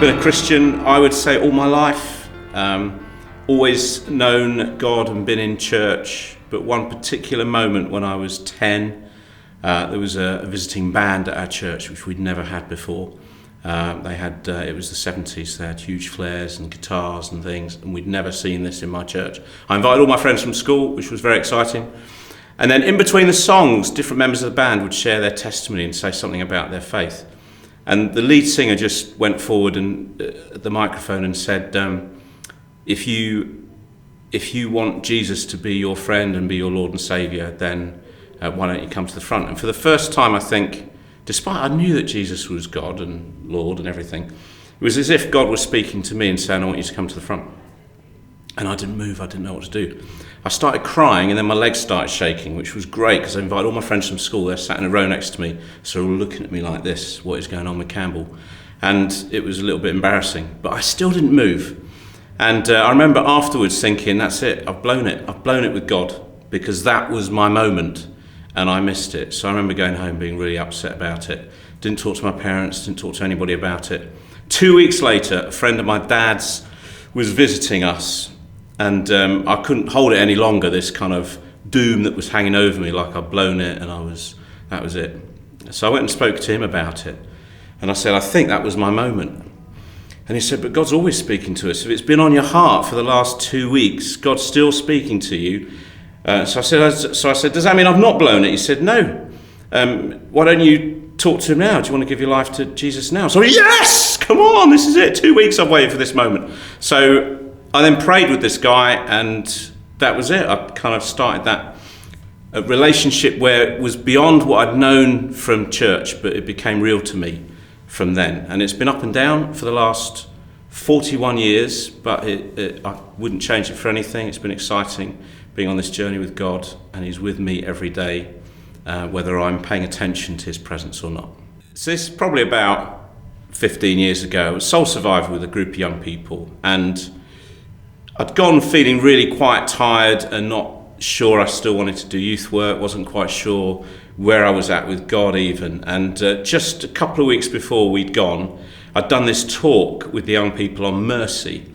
Been a Christian, I would say, all my life. Always known God and been in church, but one particular moment when I was 10, there was a visiting band at our church which we'd never had before. They had, it was the 70s, they had huge flares and guitars and things, and we'd never seen this in my church. I invited all my friends from school, which was very exciting. And then in between the songs, different members of the band would share their testimony and say something about their faith. And the lead singer just went forward and at the microphone and said, if you want Jesus to be your friend and be your Lord and Saviour, then why don't you come to the front? And for the first time, I think, despite I knew that Jesus was God and Lord and everything, it was as if God was speaking to me and saying, I want you to come to the front. And I didn't move, I didn't know what to do. I started crying and then my legs started shaking, which was great because I invited all my friends from school. They sat in a row next to me, so they were looking at me like this, what is going on with Campbell? And it was a little bit embarrassing, but I still didn't move. And I remember afterwards thinking, that's it, I've blown it with God, because that was my moment and I missed it. So I remember going home being really upset about it. Didn't talk to my parents, didn't talk to anybody about it. 2 weeks later, a friend of my dad's was visiting us, and I couldn't hold it any longer, this kind of doom that was hanging over me, like I'd blown it and that was it. So I went and spoke to him about it. And I said, I think that was my moment. And he said, but God's always speaking to us. If it's been on your heart for the last 2 weeks, God's still speaking to you. So I said, does that mean I've not blown it? He said, no. Why don't you talk to him now? Do you want to give your life to Jesus now? So yes, come on, this is it. 2 weeks I've waited for this moment. So I then prayed with this guy, and that was it. I kind of started that relationship where it was beyond what I'd known from church, but it became real to me from then. And it's been up and down for the last 41 years, but I wouldn't change it for anything. It's been exciting being on this journey with God, and he's with me every day, whether I'm paying attention to his presence or not. So this is probably about 15 years ago. I was sole survivor with a group of young people, and I'd gone feeling really quite tired and not sure I still wanted to do youth work, wasn't quite sure where I was at with God even. And just a couple of weeks before we'd gone, I'd done this talk with the young people on mercy.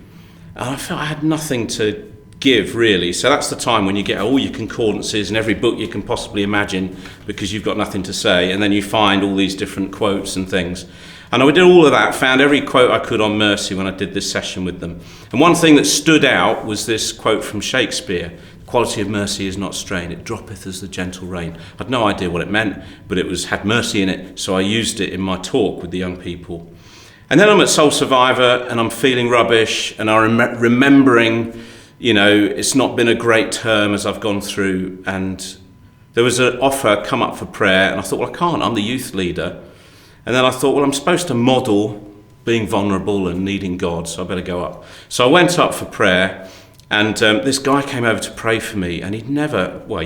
And I felt I had nothing to give, really. So that's the time when you get all your concordances and every book you can possibly imagine because you've got nothing to say. And then you find all these different quotes and things. And I did all of that, found every quote I could on mercy when I did this session with them. And one thing that stood out was this quote from Shakespeare: "The quality of mercy is not strained, it droppeth as the gentle rain." I had no idea what it meant, but it had mercy in it, so I used it in my talk with the young people. And then I'm at Soul Survivor and I'm feeling rubbish, and I'm remembering, it's not been a great term as I've gone through, and there was an offer come up for prayer, and I thought, well, I can't, I'm the youth leader. And then I thought, well, I'm supposed to model being vulnerable and needing God, so I better go up. So I went up for prayer, and this guy came over to pray for me, and he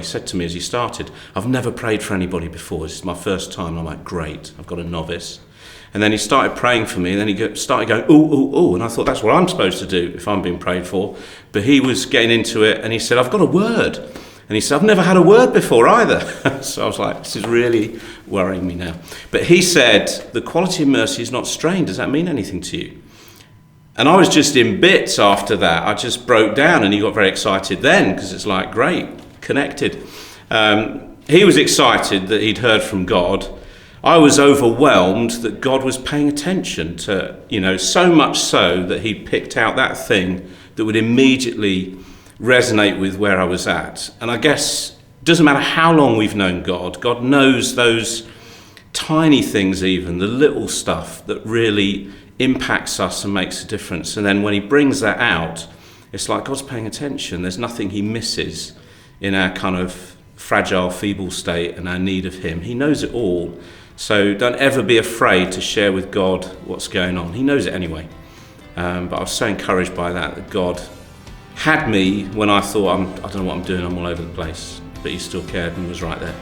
said to me as he started, I've never prayed for anybody before, this is my first time. And I'm like, great, I've got a novice. And then he started praying for me, and then he started going, ooh, ooh, ooh, and I thought, that's what I'm supposed to do if I'm being prayed for. But he was getting into it, and he said, I've got a word. And he said, I've never had a word before either. So I was like, this is really worrying me now. But he said, the quality of mercy is not strained. Does that mean anything to you? And I was just in bits after that. I just broke down, and he got very excited then, because it's like, great, connected. He was excited that he'd heard from God. I was overwhelmed that God was paying attention to, so much so that he picked out that thing that would immediately resonate with where I was at. And I guess it doesn't matter how long we've known God, God knows those tiny things, even the little stuff that really impacts us and makes a difference. And then when he brings that out, it's like God's paying attention. There's nothing he misses in our kind of fragile, feeble state and our need of him. He knows it all. So don't ever be afraid to share with God what's going on. He knows it anyway. But I was so encouraged by that God had me when I thought, I don't know what I'm doing, I'm all over the place. But he still cared and was right there.